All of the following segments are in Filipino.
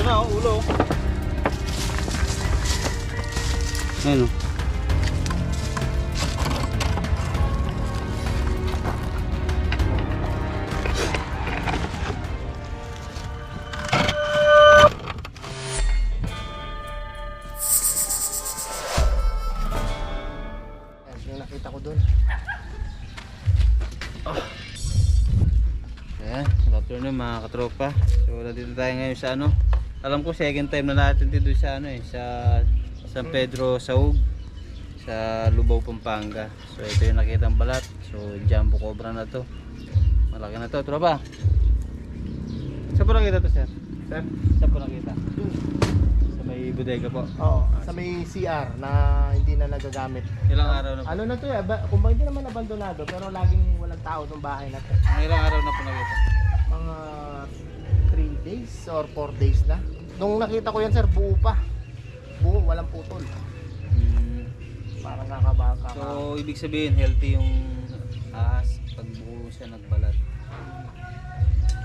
na oh, ulo. Ayun oh. Yung nakita ko doon. Ayan, good afternoon mga katropa. So nandito tayo ngayon sa ano. Alam ko second time na natin dito sa ano sa San Pedro Saug sa Lubao, Pampanga. So ito yung nakitang balat. So jumbo cobra na to. Malaki na to, tropa. Saan po nakita to, sir? Sir? Saan po nakita? Sa may bodega po. Oo, sa may CR na hindi na nagagamit. Ilang araw na po? Ano na to eh, kung hindi naman abandonado pero laging walang tao ng bahay na to. Ilang araw na po nakita? Mga 3 days or 4 days na. Nung nakita ko yan sir, buo pa. Buo, walang putol. Parang kakabaka. So ibig sabihin healthy yung ahas pag buo siya nagbalat.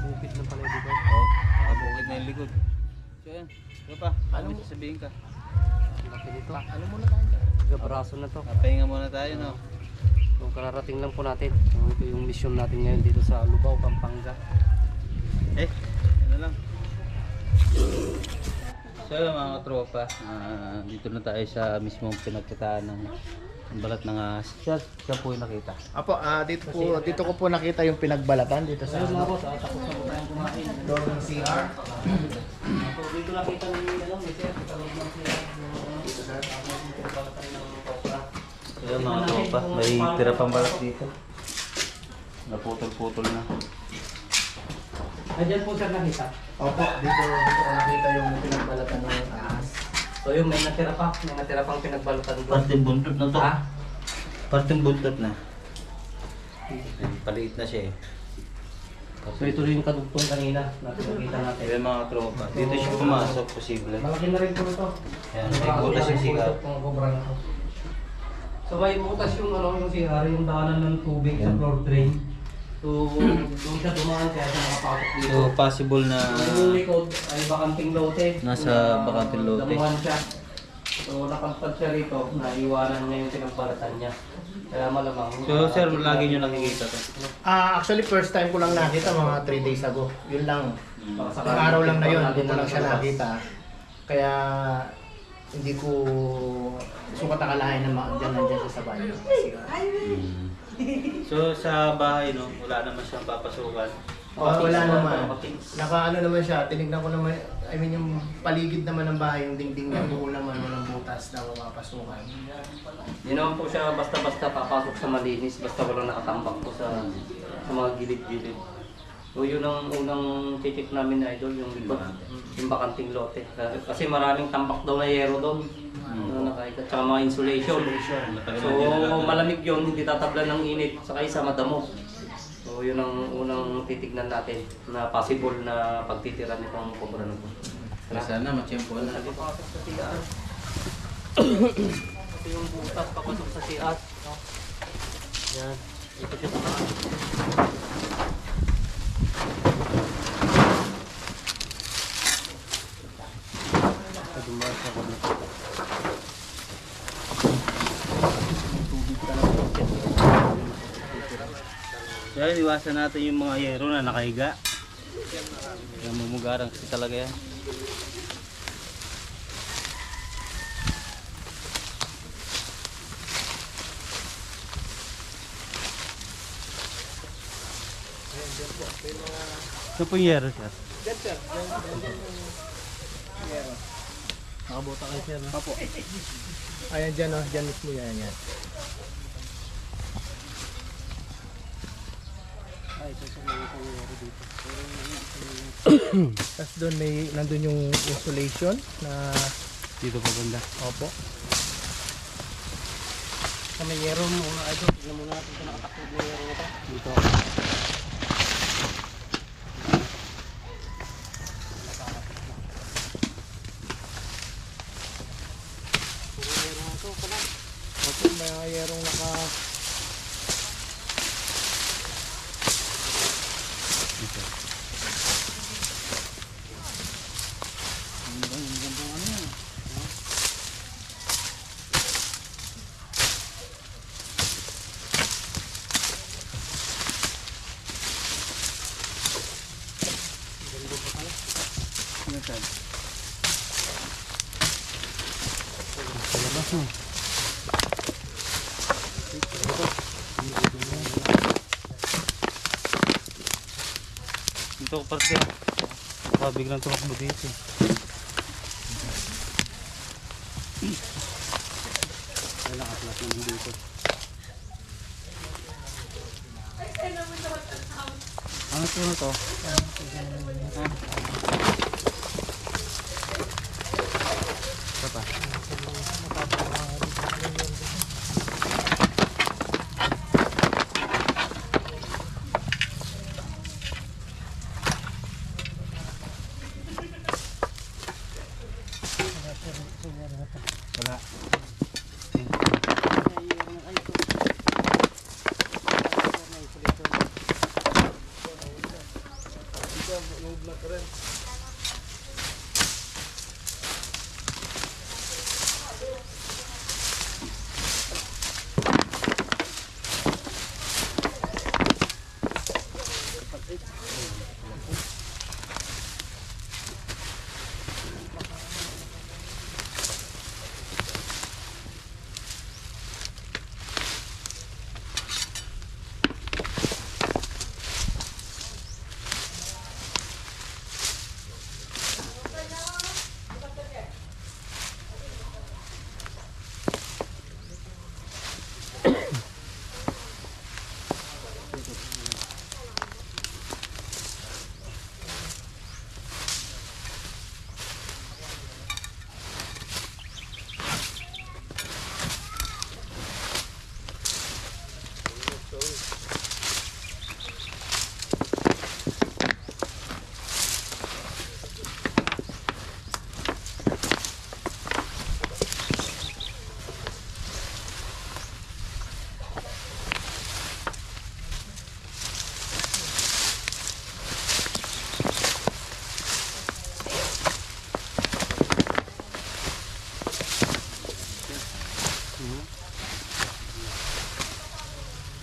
Bukit na pala dito. Oh, nakabukid na yung likod. So yan, ano pa? Ano Alam mo mo- sasabihin ka? Laki nito. Ano muna tayo? Gabraso na to. Pahinga muna tayo, no? Yung kararating lang po natin. Ito yung mission natin ngayon dito sa Lubao, Pampanga. Ano lang. So yun mga tropa, dito na tayo sa mismong pinagkitaan ng balat ng ahas. Siya po yung nakita. Apo, dito ko po nakita yung pinagbalatan dito sa Ayun mga boss, tapos na po tayong kumain. door ng CR. So dito nakita namin may sir, sa loob ng sila. Dito sa yung pinagbalatan ng cobra. So yun mga tropa, may tira pang balat dito. Naputol-putol na. Ayan po sir nakita. Opo, dito ko nakita yung pinagbalatan ng ahas. So yung may natira pang pinagbalatan doon. Parteng buntot na to. Ha? Parteng buntot na. Ayan, paliit na siya eh. So ito rin yung kadugtong kanina na pinakita natin. Kaya mga tropa, dito siya pumasok posible. Malaki na rin po ito. Ayan, may butas yung sigaw. So may butas yung yung CR, yung daanan ng tubig sa floor drain. So doon siya dumaan kaya siya nakapasok dito. So possible na Yung likod ay bakanting lote. Nasa bakanting lote. Damuhan siya. So nakalpad siya rito, naiwanan niya yung pinagbalatan niya. Kaya malamang. So sir, lagi nyo nakikita to. Actually first time ko lang nakita mga 3 days ago. Yun lang. Sa Ang araw lang na yun, doon ko lang siya nakita. Kaya hindi ko sukat akalain na nandiyan siya sa banyo. So sa bahay no, wala naman siyang papasukan. Wala naman. Naka naman siya, tinignan ko naman, I mean yung paligid naman ng bahay, yung dingding na buo naman, walang butas na mapapasukan. Hindi naman po siya basta-basta papasok sa malinis, basta walang nakatambak po sa mga gilid-gilid. So yun ang unang check namin na idol, yung likod, yung bakanting lote. Kasi maraming tambak daw na yero doon. Nakaikat, tsaka mga insulation. So malamig yun, hindi tatablan ng init, saka isa madamo. So yun ang unang titignan natin na possible na pagtitira nitong cobra na to. Sana matiyempohan na. Papasok sa CR. Ito yung butas papasok sa CR. Yan. Ito siya sa So yun, iwasan natin yung mga yero na nakahiga. Yung mumugarang kasi talaga yan. Ito po yung yero sir. Diyan sir, diyan yung Nakabota kayo sir. Opo. Ayan dyan oh, dyan mismo yan. Tapos doon nandun yung insulation na Dito pa banda. opo. Sa may yero muna idol. Tignan muna natin kung nakatakot na yero na to. Dito. Puro yero na to pala. Opo, may mga yerong naka Saan? Sa labas mo. Dito ko parte. Baka biglang tumakbo dito. Ay, nakaplat naman dito. Ano to na to? Ito pa. Wala.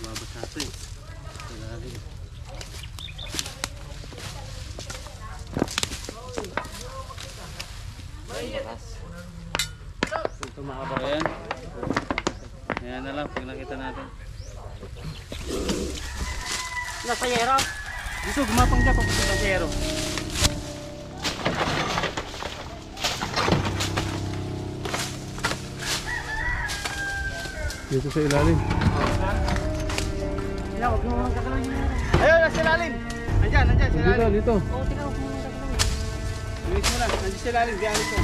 Babasa ito eh. Ilalim. Ito mga baka. Ayan. Ayan na lang pag nakita natin. Nasa yero. Dito, gumapang dyan papunta sa yero. Dito sa ilalim. Tingnan, huwag mo nang gagalaw yun. Ayun, nasa ilalim! Nandyan, nandyan, sa ilalim. Dito. Oo, tingnan, huwag mo nang gagalaw. Bilis mo lang, nandyan sa ilalim, diyan ito.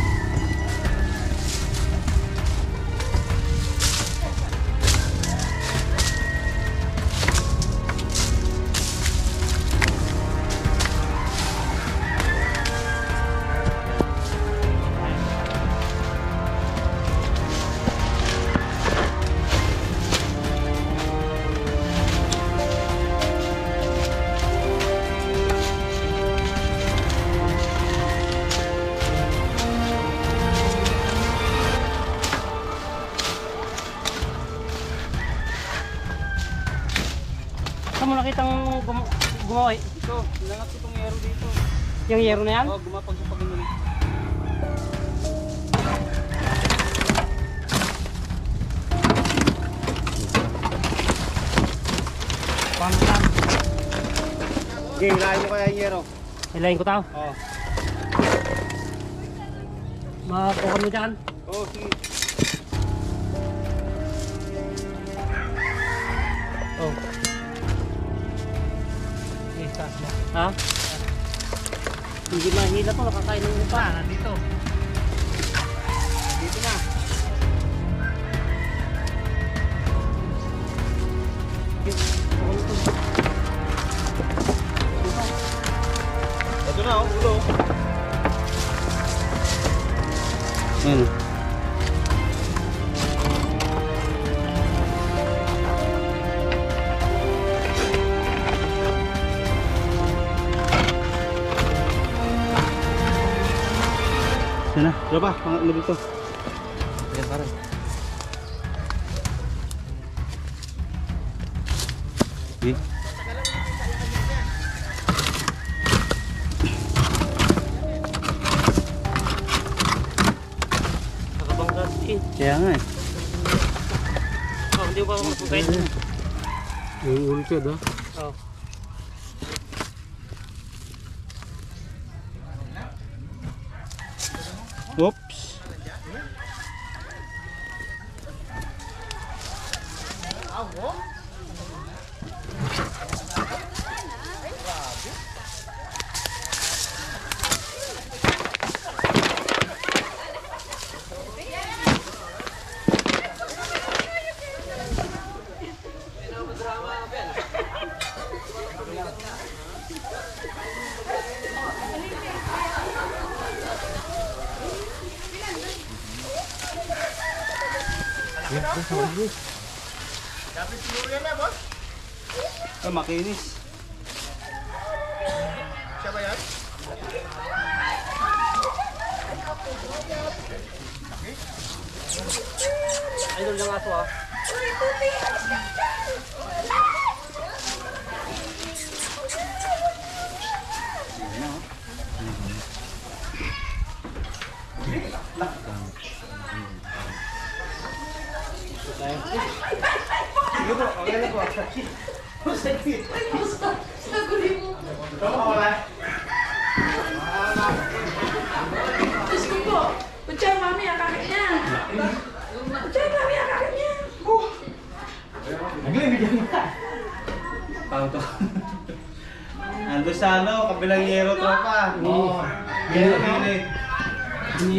Saan mo nakitang gumawa? Ito, nangat ko itong yero dito. Yung yero na yan? Oo, gumapag sa pagano'n. Paano lang? Okay, hilahin mo kaya yung yero. Hilahin ko tao. Oo. Makakuha mo dyan. Oo, sige. Oh. Eh, taas mo. Ha? Hindi mahila to, nakakain ng lupa. Nandito. Dito na. Ito na, oh, ulo. Ayun. Sana, Diba, pangatlo dito. ayan parang. Okay. Kaya nga eh. Oh, hindi ko pa masukain. Yung ultod ha. Oh. Oops. Dapat siguro yan na, boss. Makinis. Siya ba yan? Idol lang aso ah. Kucay, mami, ang kakit niya. Kucay, mami, ang kakit niya. Pao to. Ando sa ano, kabilang yero tropa. Oo. Yero gilid.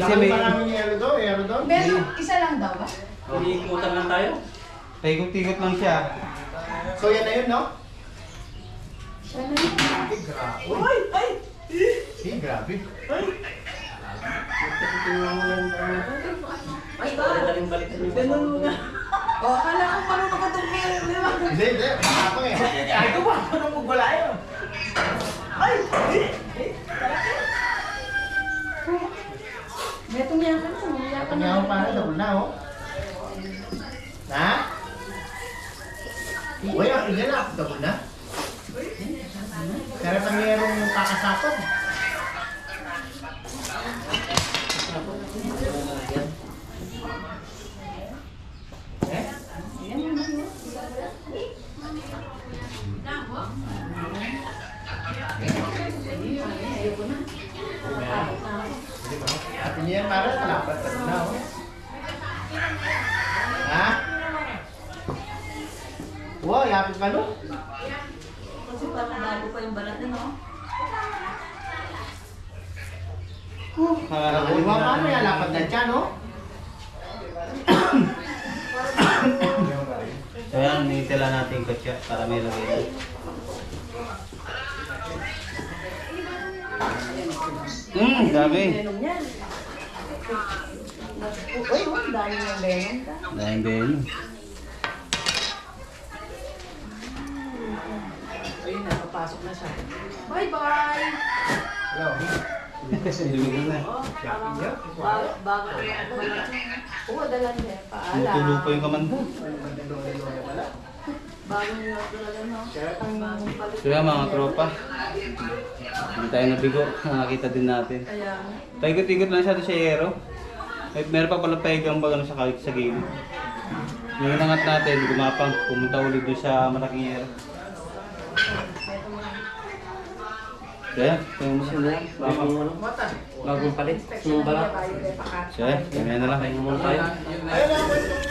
Dami maraming yero doon. Meron, isa lang daw ba? Iniikutan lang tayo. Paikot-ikot lang siya. So yan na yun, no? Siya na yun. Grabe. Grabe. Daling balik sa Ganun mo nga. O, akala ko parang nakatungkil, di ba? Hindi. Ako eh. Ay, ko ba? Ano mo gula yun? Metong yan ka na, mamaya ka na. Kanya ako para double na, oh. Ha? Uy, yan na. Double na. Kaya pangyayrong kakasakot. At yan para kalapat ka na, oh. Ha? Wow, lapit pa, no? Kasi parang bago pa yung balat na, no? Iwa pa, may alapat na dyan, no? So yan, nitila natin yung kutya para may lagay na. Dami. Venom yan. Uy, ang dami ng venom ka. Dahil Ben. Ayun, nakapasok na siya. Bye-bye! Hello. Ilugin na. Oh, bago na ako. Oo, dalan niya. Tumutulo pa yung kamanda. Bago niya talaga, no? Ang palit. So yan mga tropa. Hindi tayo nabigo. Nakakita din natin. Kaya, Paikot-ikot lang siya doon sa yero. Meron pa pala paigang baga sa gilid. Yung inangat natin, gumapang, pumunta ulit doon sa malaking yero. Kaya, tingnan mo siya. Bagong ano? Bagong palit. Sumubala. Siya, kaya na lang. Pahinga muna tayo.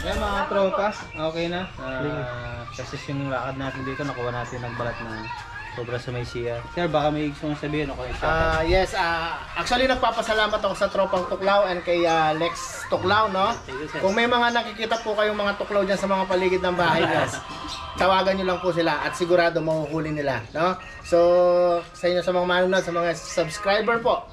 Yan mga tropa, okay na. Kasi yung lakad natin dito, nakuha natin nagbalat na sobra sa may siya. Sir, baka may gusto mong sabihin o kaya siya. Yes, actually nagpapasalamat ako sa tropang Tuklaw and kay Lex Tuklaw, no? Kung may mga nakikita po kayong mga tuklaw dyan sa mga paligid ng bahay, guys, tawagan nyo lang po sila at sigurado mahuhuli nila, no? So, sa inyo sa mga manunod, sa mga subscriber po,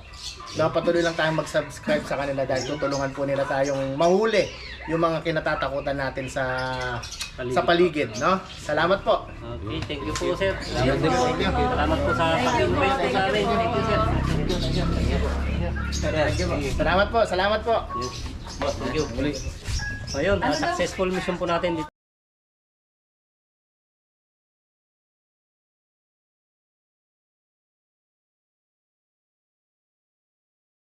no, patuloy lang tayong mag-subscribe sa kanila dahil tutulungan po nila tayong mahuli yung mga kinatatakutan natin sa paligid, no? Salamat po. Okay, thank you po sir. Salamat din po. Salamat po sa pag-invite po sa amin. Thank you sir. Salamat po. Boss, thank you. Ayun, successful mission po natin dito.